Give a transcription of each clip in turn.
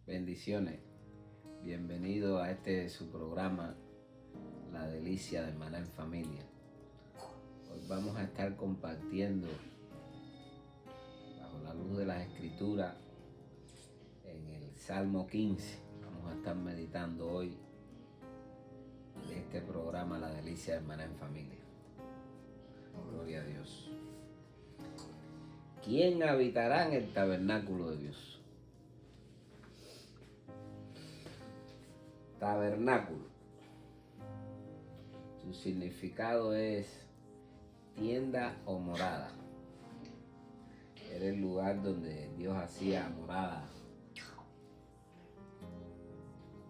Bendiciones. Bienvenido a su programa, La Delicia de Maná en Familia. Hoy vamos a estar compartiendo, bajo la luz de las Escrituras, en el Salmo 15. Vamos a estar meditando hoy de este programa, La Delicia de Maná en Familia. Gloria a Dios. ¿Quién habitará en el tabernáculo de Dios? Tabernáculo. Su significado es tienda o morada. Era el lugar donde Dios hacía morada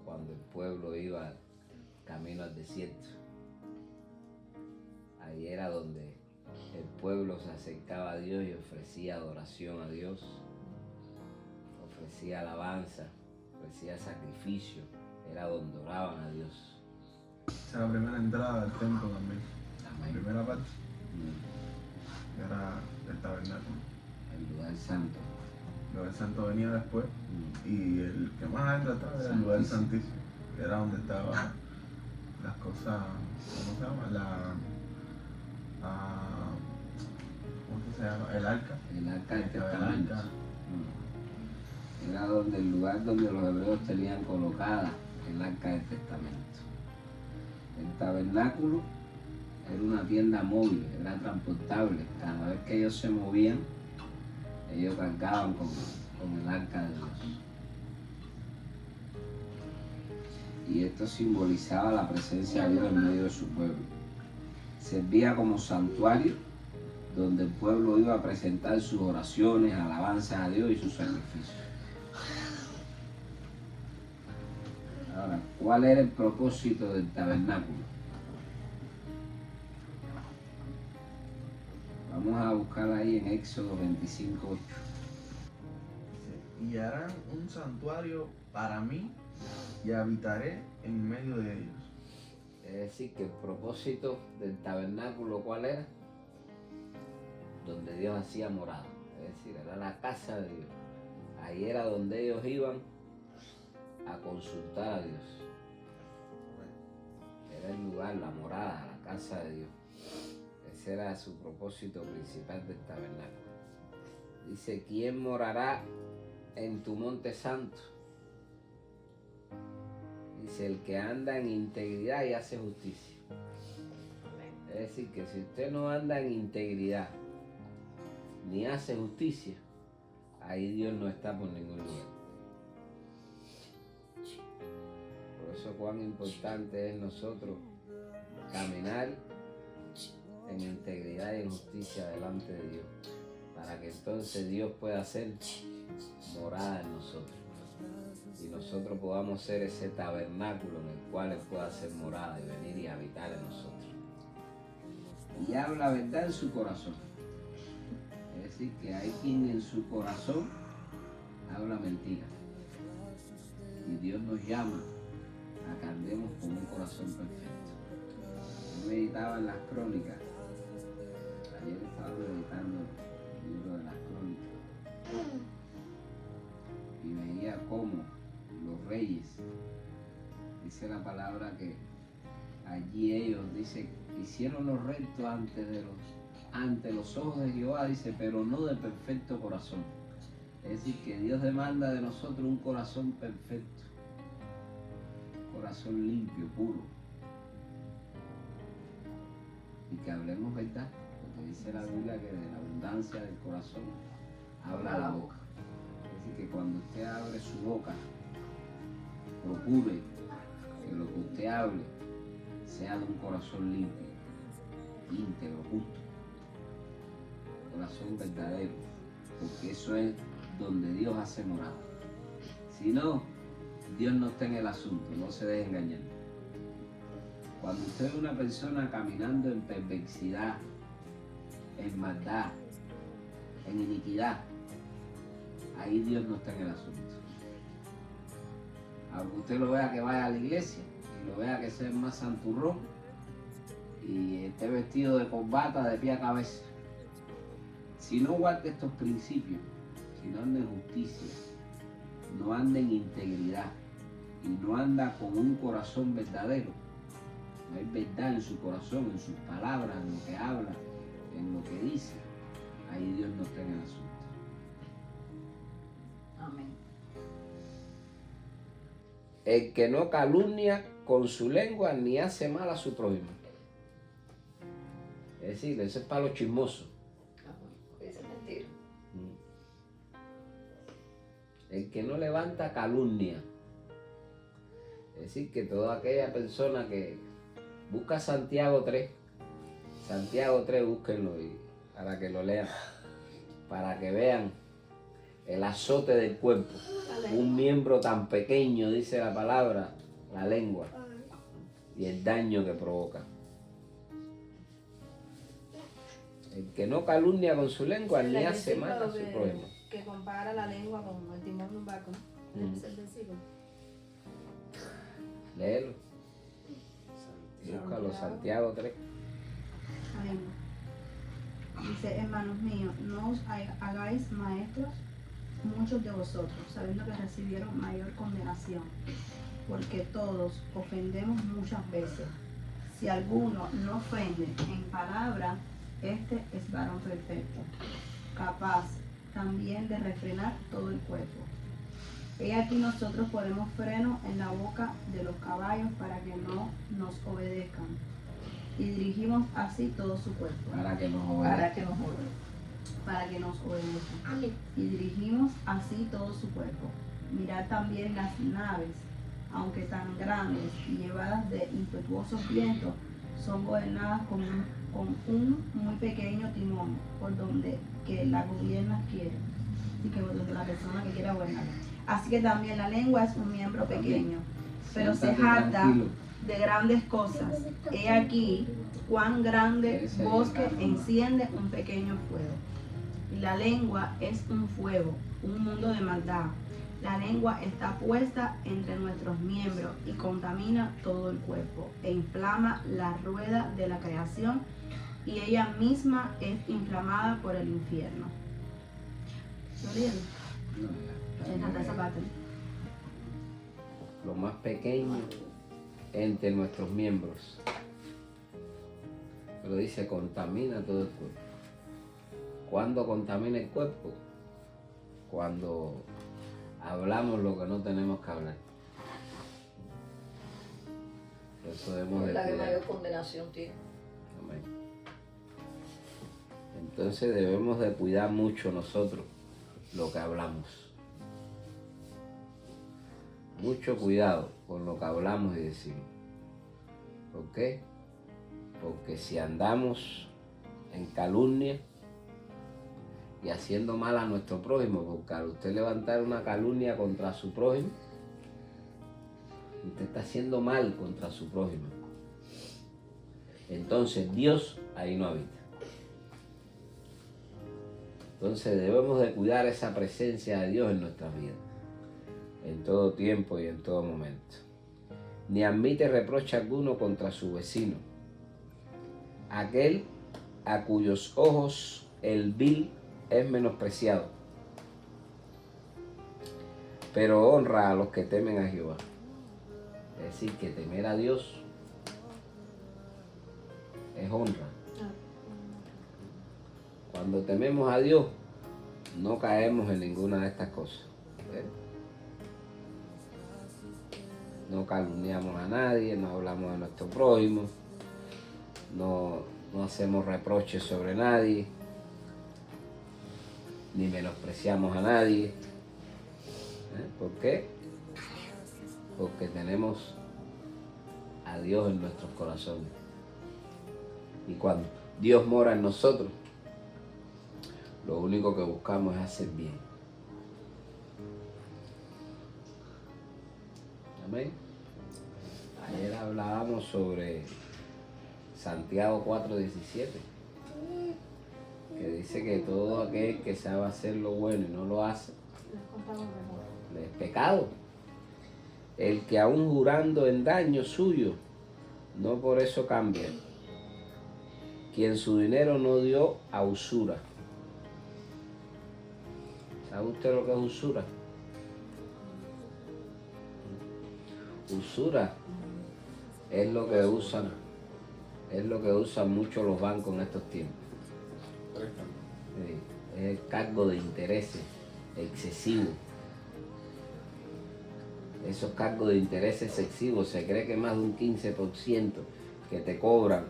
cuando el pueblo iba camino al desierto. Ahí era donde el pueblo se acercaba a Dios y ofrecía adoración a Dios, ofrecía alabanza, ofrecía sacrificio. Era donde oraban a Dios. Esa es la primera entrada del templo también. Amén. La primera parte era el tabernáculo. El lugar santo. El lugar santo venía después y el que más adentro estaba era el lugar santísimo, que era donde estaban las cosas, ¿cómo se llama? ¿Cómo se llama? El arca. El arca del testamento. Era donde el lugar donde los hebreos tenían colocada el arca del testamento. El tabernáculo era una tienda móvil, era transportable. Cada vez que ellos se movían, ellos cargaban con el arca de Dios. Y esto simbolizaba la presencia de Dios en medio de su pueblo. Servía como santuario donde el pueblo iba a presentar sus oraciones, alabanzas a Dios y sus sacrificios. Ahora, ¿cuál era el propósito del tabernáculo? Vamos a buscar ahí en Éxodo 25:8. Y harán un santuario para mí y habitaré en medio de ellos. Es decir, que el propósito del tabernáculo, ¿cuál era? Donde Dios hacía morada. Es decir, era la casa de Dios. Ahí era donde ellos iban a consultar a Dios. Era el lugar, la morada, la casa de Dios. Ese era su propósito principal del tabernáculo. Dice, ¿quién morará en tu monte santo? Dice, el que anda en integridad y hace justicia. Es decir, que si usted no anda en integridad ni hace justicia, ahí Dios no está por ningún lugar. Por eso cuán importante es nosotros caminar en integridad y en justicia delante de Dios, para que entonces Dios pueda hacer morada en nosotros y nosotros podamos ser ese tabernáculo en el cual Él pueda hacer morada y venir y habitar en nosotros. Y habla verdad en su corazón. Es decir, que hay quien en su corazón habla mentira. Y Dios nos llama a que andemos con un corazón perfecto. Yo meditaba en las crónicas. Ayer estaba meditando el libro de las crónicas. Y veía cómo los reyes, dice la palabra que allí ellos, dice, hicieron lo recto ante los ojos de Jehová, dice, pero no de perfecto corazón. Es decir, que Dios demanda de nosotros un corazón perfecto, corazón limpio, puro, y que hablemos verdad, porque dice la Biblia que de la abundancia del corazón habla la boca. Es decir, que cuando usted abre su boca, procure que lo que usted hable sea de un corazón limpio, íntegro, justo, corazón verdadero, porque eso es donde Dios hace morada. Si no, Dios no está en el asunto, no se deje engañar. Cuando usted ve una persona caminando en perversidad, en maldad, en iniquidad, ahí Dios no está en el asunto. Aunque usted lo vea que vaya a la iglesia y lo vea que sea más santurrón y esté vestido de corbata de pie a cabeza, si no guarda estos principios, si no anda en justicia, no anda en integridad y no anda con un corazón verdadero, no hay verdad en su corazón, en sus palabras, en lo que habla, en lo que dice, ahí Dios no está en el asunto. Amén. El que no calumnia con su lengua ni hace mal a su prójimo. Es decir, eso es para los chismosos. Dice mentira. El que no levanta calumnia. Es decir, que toda aquella persona que busca Santiago 3, Santiago 3, búsquenlo y para que lo lean, para que vean el azote del cuerpo. Un miembro tan pequeño, dice la palabra, la lengua, y el daño que provoca. El que no calumnia con su lengua ni hace mal a su prójimo. Que compara la lengua con el timón de un barco. ¿Es el versículo? Léelo. Búscalo, Santiago 3. Dice, hermanos míos, no os hagáis maestros muchos de vosotros, sabiendo que recibieron mayor condenación, porque todos ofendemos muchas veces. Si alguno no ofende en palabra, este es varón perfecto, capaz también de refrenar todo el cuerpo. He aquí nosotros ponemos freno en la boca de los caballos para que no nos obedezcan, y dirigimos así todo su cuerpo. Para que nos obedezcan. Y dirigimos así todo su cuerpo. Mirad también las naves, aunque tan grandes y llevadas de impetuosos vientos, son gobernadas con un muy pequeño timón, por donde que la gobierna quiere. Así que por donde la persona que quiera gobernar. Así que también la lengua es un miembro pequeño, pero se jacta de grandes cosas. He aquí cuán grande bosque enciende un pequeño fuego. Y la lengua es un fuego, un mundo de maldad. La lengua está puesta entre nuestros miembros y contamina todo el cuerpo e inflama la rueda de la creación, y ella misma es inflamada por el infierno. ¿Lo vieron? Me encanta esa parte. Lo más pequeño entre nuestros miembros. Pero dice, contamina todo el cuerpo. ¿Cuándo contamina el cuerpo? Cuando hablamos lo que no tenemos que hablar. Eso debemos de La que cuidar. mayor condenación tiene. Amén. Entonces debemos de cuidar mucho nosotros lo que hablamos. Mucho cuidado con lo que hablamos y decimos. ¿Por qué? Porque si andamos en calumnia y haciendo mal a nuestro prójimo, porque al usted levantar una calumnia contra su prójimo, usted está haciendo mal contra su prójimo. Entonces Dios ahí no habita. Entonces debemos de cuidar esa presencia de Dios en nuestras vidas, en todo tiempo y en todo momento. Ni admite reproche alguno contra su vecino, aquel a cuyos ojos el vil es menospreciado, pero honra a los que temen a Jehová. Es decir, que temer a Dios es honra. Cuando tememos a Dios, no caemos en ninguna de estas cosas. No calumniamos a nadie, no hablamos de nuestro prójimo, no hacemos reproches sobre nadie, ni menospreciamos a nadie. ¿Por qué? Porque tenemos a Dios en nuestros corazones. Y cuando Dios mora en nosotros, lo único que buscamos es hacer bien. Amén. Ayer hablábamos sobre Santiago 4:17, que dice que todo aquel que sabe hacer lo bueno y no lo hace, le es pecado. El que aún jurando en daño suyo, no por eso cambia. Quien su dinero no dio a usura. ¿Sabe usted lo que es usura? Usura es lo que usan, mucho los bancos en estos tiempos. Sí, es el cargo de intereses excesivo. Esos cargos de intereses excesivos, se cree que más de un 15% que te cobran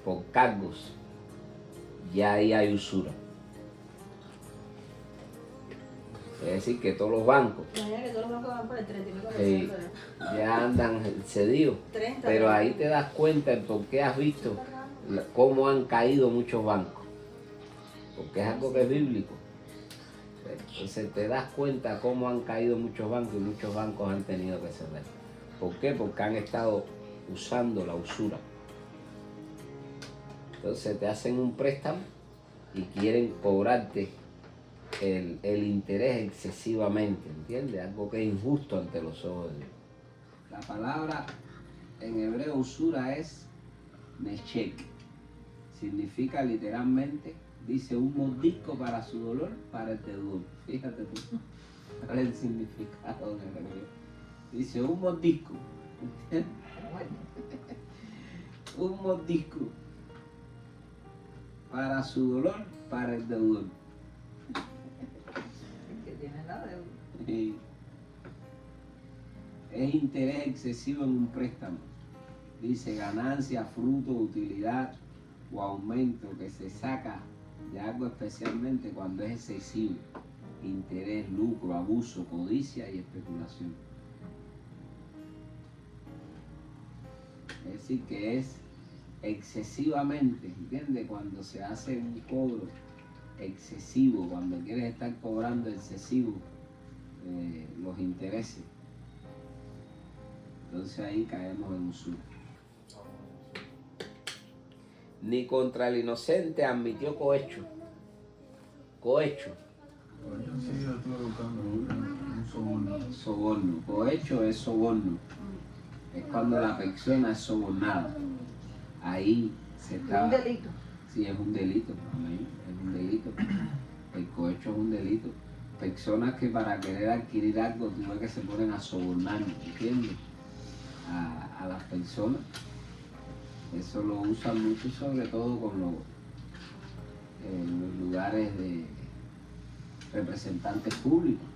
por cargos, ya ahí hay usura. Es decir, que todos los bancos Imagina que todos los bancos van por el 39%. sí, ya andan cedidos. 30, Pero ahí te das cuenta porque has visto cómo han caído muchos bancos. Porque es algo que es bíblico. Entonces te das cuenta cómo han caído muchos bancos y muchos bancos han tenido que cerrar. ¿Por qué? Porque han estado usando la usura. Entonces te hacen un préstamo y quieren cobrarte el interés excesivamente, ¿entiendes? Algo que es injusto ante los ojos de Dios. La palabra en hebreo usura es neshek. Significa literalmente, dice, un mordisco para su dolor, para el deudor. Fíjate tú, ¿cuál es el significado en hebreo? Dice, un mordisco. Un mordisco para su dolor, para el deudor. Que tiene la deuda. Sí. Es interés excesivo en un préstamo. Dice ganancia, fruto, utilidad o aumento que se saca de algo, especialmente cuando es excesivo. Interés, lucro, abuso, codicia y especulación. Es decir, que es excesivamente, ¿entiendes? Cuando se hace un cobro excesivo, cuando quieres estar cobrando excesivo los intereses, entonces ahí caemos en usura. Ni contra el inocente admitió cohecho. Cohecho. Yo sí, yo estuve buscando un soborno. Soborno. Cohecho es soborno. Es cuando la persona es sobornada. Ahí se está. Un delito. Sí, es un delito. Amén. Es un delito. El cohecho es un delito. Personas que para querer adquirir algo, tú ves que se ponen a sobornar, ¿entiendes? A las personas. Eso lo usan mucho, sobre todo con los lugares de representantes públicos.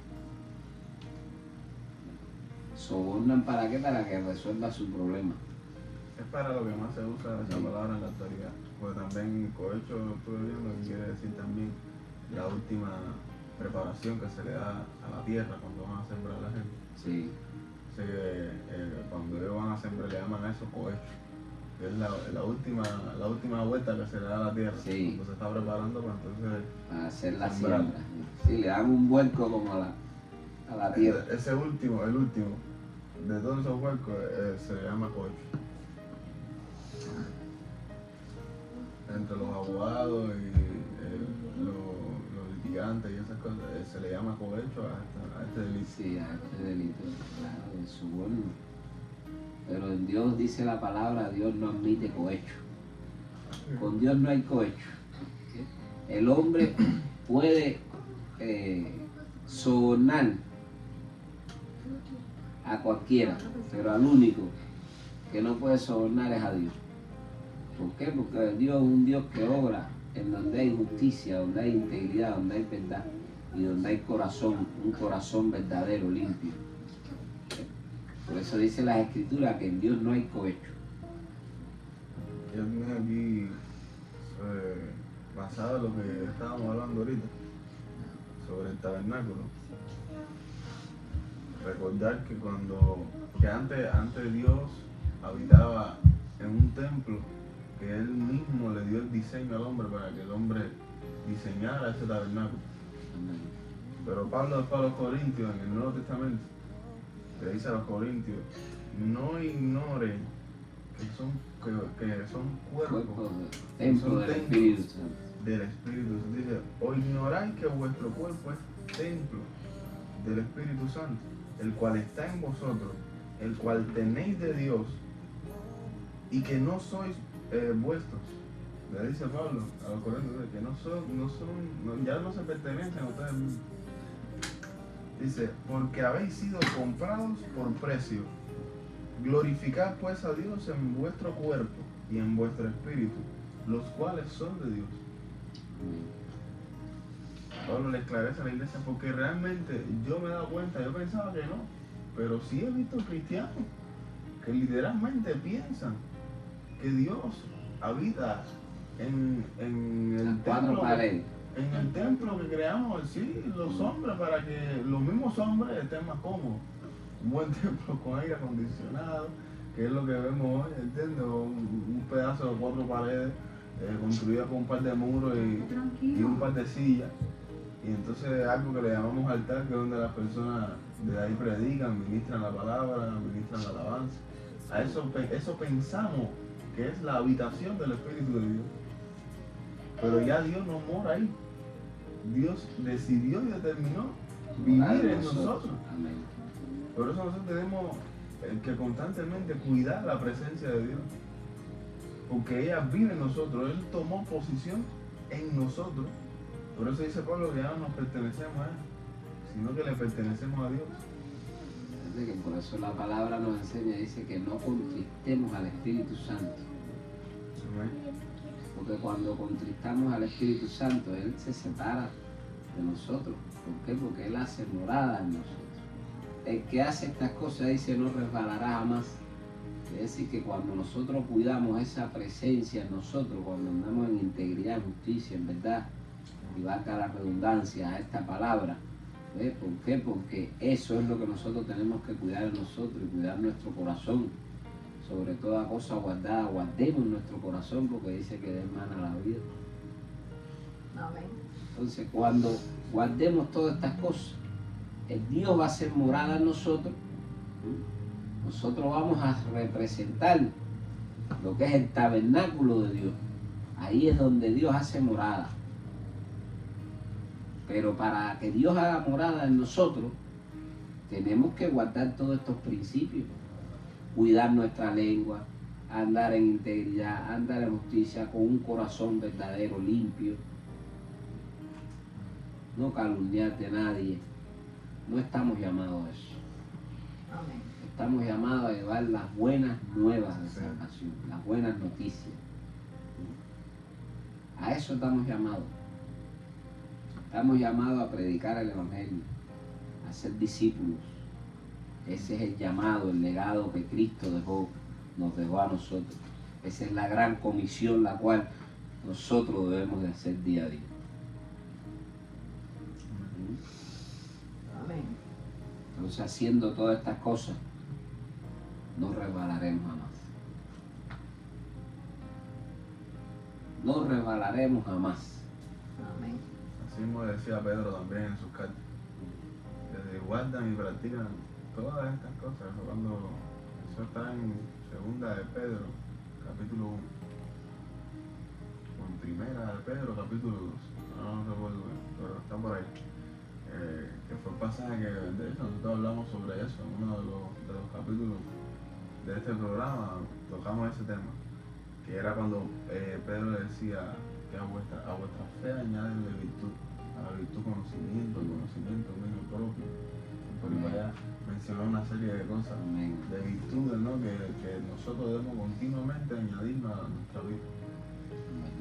Sobornan para qué, para que resuelva su problema. Es para lo que más se usa esa palabra en la actualidad. Pues también cohecho, estuve viendo, que quiere decir también la última preparación que se le da a la tierra cuando van a sembrar a la gente. Sí. Así que cuando ellos van a sembrar le llaman a eso cohecho. Que es la última vuelta que se le da a la tierra. Sí. Cuando se está preparando para entonces Para hacer la sembrar. siembra. Sí, le dan un vuelco como a la tierra. Ese último, el último de todos esos huecos se le llama cohecho. Entre los abogados y los litigantes y esas cosas, se le llama cohecho a este delito. Sí, a este delito, claro, de soborno. Pero en Dios dice la palabra, Dios no admite cohecho. Con Dios no hay cohecho. El hombre puede sobornar a cualquiera, pero al único que no puede sobornar es a Dios. ¿Por qué? Porque Dios es un Dios que obra en donde hay justicia, donde hay integridad, donde hay verdad y donde hay corazón, un corazón verdadero, limpio. Por eso dice las Escrituras que en Dios no hay cohecho. Yo tengo aquí, basado en lo que estábamos hablando ahorita, sobre el tabernáculo, recordar que porque antes Dios habitaba en un templo que Él mismo le dio el diseño al hombre para que el hombre diseñara ese tabernáculo. Pero Pablo después a los Corintios, en el Nuevo Testamento, le dice a los Corintios, no ignoren que son cuerpos, Templo del Espíritu Santo. del Espíritu. Dice, o ignoráis que vuestro cuerpo es templo del Espíritu Santo, el cual está en vosotros, el cual tenéis de Dios, y que no sois vuestros. Le dice Pablo a los Corintios que ya no se pertenecen a ustedes mismos. Dice, porque habéis sido comprados por precio. Glorificad pues a Dios en vuestro cuerpo y en vuestro espíritu, los cuales son de Dios. Pablo le esclarece a la iglesia porque realmente yo me he dado cuenta, yo pensaba que no, pero sí he visto cristianos que literalmente piensan que Dios habita en el templo, en el templo que creamos, sí, los hombres, para que los mismos hombres estén más cómodos. Un buen templo con aire acondicionado, que es lo que vemos hoy, ¿entiendes? Un pedazo de 4 paredes construido con un par de muros y un par de sillas. Y entonces algo que le llamamos altar, que es donde las personas de ahí predican, ministran la palabra, ministran la alabanza. A eso pensamos que es la habitación del Espíritu de Dios. Pero ya Dios no mora ahí. Dios decidió y determinó vivir en nosotros. Por eso nosotros tenemos que constantemente cuidar la presencia de Dios. Porque ella vive en nosotros. Él tomó posición en nosotros. Por eso dice Pablo que ya no nos pertenecemos a Él, sino que le pertenecemos a Dios. Que por eso la palabra nos enseña, dice que no contristemos al Espíritu Santo. Amén. Porque cuando contristamos al Espíritu Santo, Él se separa de nosotros. ¿Por qué? Porque Él hace morada en nosotros. El que hace estas cosas dice no resbalará jamás. Es decir, que cuando nosotros cuidamos esa presencia en nosotros, cuando andamos en integridad, en justicia, en verdad, y valga la redundancia a esta palabra, ¿ves? ¿Por qué? Porque eso es lo que nosotros tenemos que cuidar en nosotros y cuidar nuestro corazón. Sobre toda cosa guardada, guardemos nuestro corazón porque dice que de él mana la vida. Amén. Entonces, cuando guardemos todas estas cosas, el Dios va a ser morada en nosotros. Nosotros vamos a representar lo que es el tabernáculo de Dios. Ahí es donde Dios hace morada. Pero para que Dios haga morada en nosotros, tenemos que guardar todos estos principios. Cuidar nuestra lengua, andar en integridad, andar en justicia, con un corazón verdadero, limpio. No calumniar de nadie. No estamos llamados a eso. Amén. Estamos llamados a llevar las buenas nuevas de salvación, las buenas noticias. A eso estamos llamados. Estamos llamados a predicar el Evangelio, a ser discípulos. Ese es el llamado, el legado que Cristo nos dejó a nosotros. Esa es la gran comisión la cual nosotros debemos de hacer día a día. Amén. Entonces, haciendo todas estas cosas, no resbalaremos jamás. No resbalaremos jamás. Amén. Así como decía Pedro también en sus cartas. Que guardan y practican todas estas cosas. Cuando eso está en 2 de Pedro, capítulo 1. O en 1 de Pedro, capítulo 2. No recuerdo bien, pero está por ahí. Que fue el pasaje que de hecho nosotros hablamos sobre eso en uno de los capítulos de este programa, tocamos ese tema, que era cuando Pedro le decía que a vuestra fe añadenle virtud, a la virtud conocimiento, el conocimiento dominio propio, por ahí para allá mencionó una serie de cosas, de virtudes, ¿no? que nosotros debemos continuamente añadirnos a nuestra vida.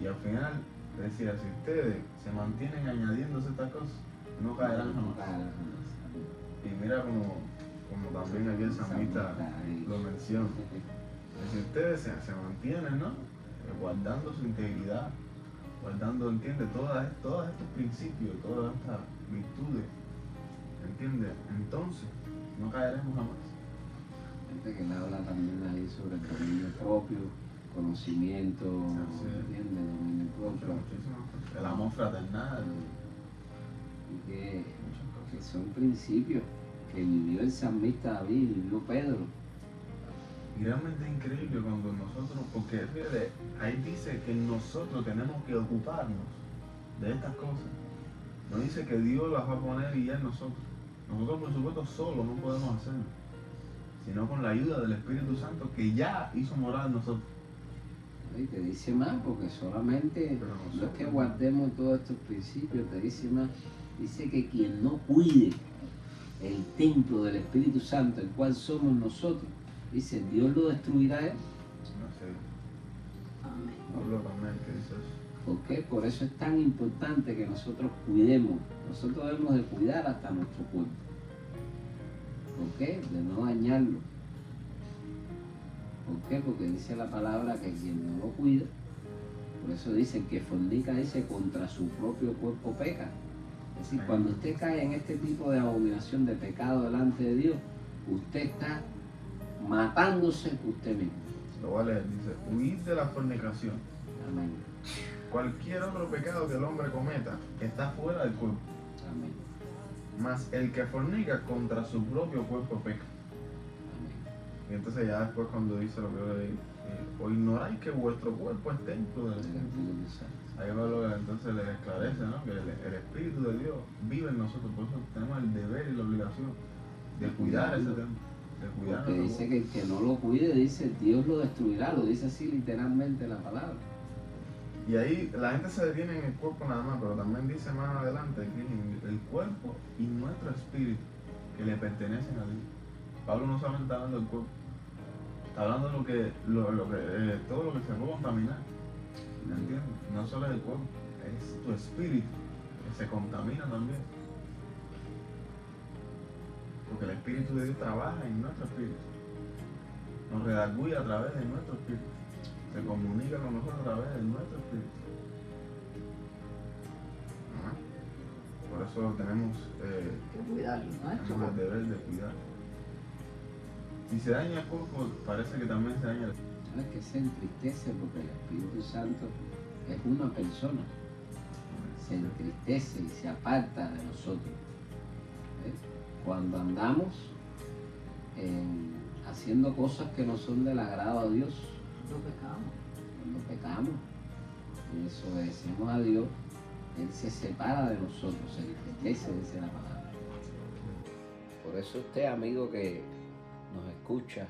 Y al final decía, si ustedes se mantienen añadiéndose estas cosas, no caerán jamás. Y mira como también aquí el salmista lo menciona. Si ustedes se mantienen, ¿no? Guardando su integridad, guardando, ¿entiendes? Todos estos principios, todas estas virtudes, ¿entiendes? Entonces, no caeremos jamás. Gente que le habla también ahí sobre el dominio propio, conocimiento, ¿entiendes? Dominio propio. El amor fraternal. Y que son principios que vivió el salmista David, vivió Pedro. Y realmente es increíble cuando nosotros, porque fíjate, ahí dice que nosotros tenemos que ocuparnos de estas cosas. No dice que Dios las va a poner y ya en nosotros. Nosotros por supuesto solo no podemos hacerlo, sino con la ayuda del Espíritu Santo que ya hizo morar en nosotros. Y te dice más, porque solamente no es que guardemos todos estos principios, te dice más, dice que quien no cuide el templo del Espíritu Santo, el cual somos nosotros, dice, Dios lo destruirá él. No sé. Amén. Pablo también que dice eso. ¿Por qué? Por eso es tan importante que nosotros cuidemos. Nosotros debemos de cuidar hasta nuestro cuerpo. ¿Por qué? De no dañarlo. ¿Por qué? Porque dice la palabra que quien no lo cuida, por eso dice que fornica, dice, contra su propio cuerpo peca. Es decir, cuando usted cae en este tipo de abominación, de pecado delante de Dios, usted está matándose usted mismo. Lo voy a leer, dice, huid de la fornicación. Amén. Cualquier otro pecado que el hombre cometa está fuera del cuerpo. Amén. Mas el que fornica contra su propio cuerpo peca. Amén. Y entonces ya después cuando dice lo que yo leí, o ignoráis que vuestro cuerpo es templo del El Espíritu. Espíritu Santo. Ahí entonces les esclarece, ¿no? Que el Espíritu de Dios vive en nosotros, por eso tenemos el deber y la obligación de cuidar ese templo, de cuidar Porque nuestro dice cuerpo. que el que no lo cuide, dice, Dios lo destruirá, lo dice así literalmente la palabra. Y ahí la gente se detiene en el cuerpo nada más, pero también dice más adelante que el cuerpo y nuestro espíritu que le pertenecen a Dios. Pablo no solamente está hablando del cuerpo, está hablando de todo lo que se puede contaminar. ¿Me entiendes? No solo es el cuerpo, es tu espíritu que se contamina también. Porque el Espíritu de Dios trabaja en nuestro espíritu, nos redarguye a través de nuestro espíritu, se comunica con nosotros a través de nuestro espíritu. Ajá. Por eso tenemos Que cuidarlo, ¿no? el deber de cuidar. Si se daña el cuerpo, parece que también se daña el No es que se entristece porque el Espíritu Santo es una persona. Se entristece y se aparta de nosotros. ¿Ves? Cuando andamos haciendo cosas que no son del agrado a Dios, cuando pecamos y desobedecemos a Dios, Él se separa de nosotros, se entristece, dice la palabra. Por eso usted, amigo que nos escucha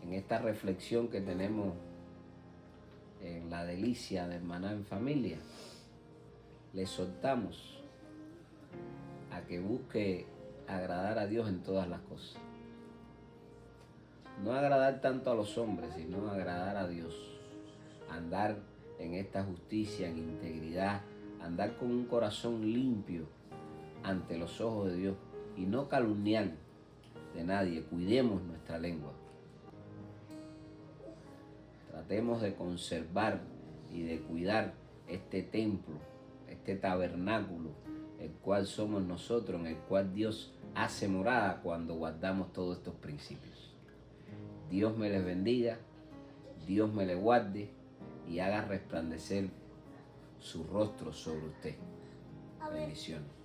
en esta reflexión que tenemos en la delicia de hermanar en familia, le soltamos a que busque agradar a Dios en todas las cosas. No agradar tanto a los hombres, sino agradar a Dios. Andar en esta justicia, en integridad, andar con un corazón limpio ante los ojos de Dios y no calumniar de nadie. Cuidemos nuestra lengua. Tratemos de conservar y de cuidar este templo, este tabernáculo, el cual somos nosotros, en el cual Dios hace morada cuando guardamos todos estos principios. Dios me les bendiga, Dios me les guarde y haga resplandecer su rostro sobre usted. Bendiciones.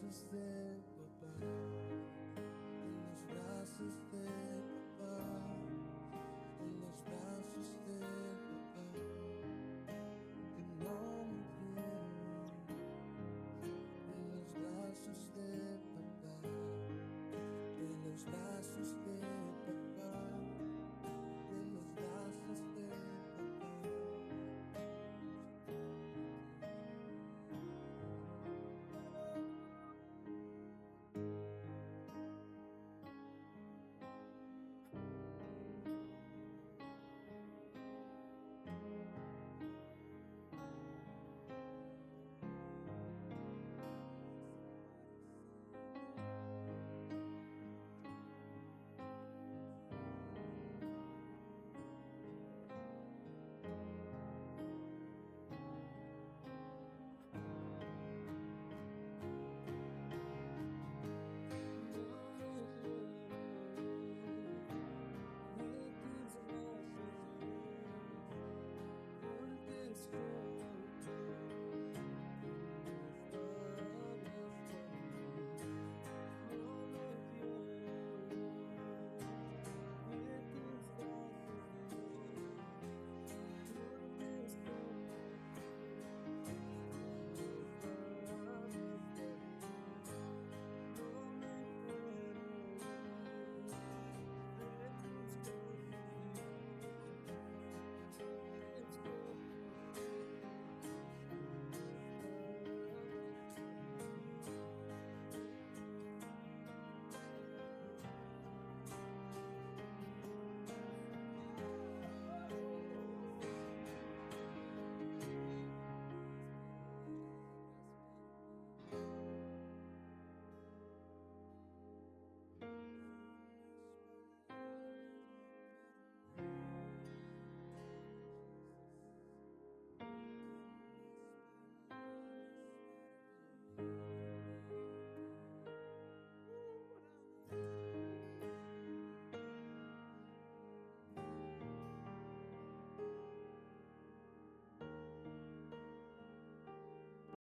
usted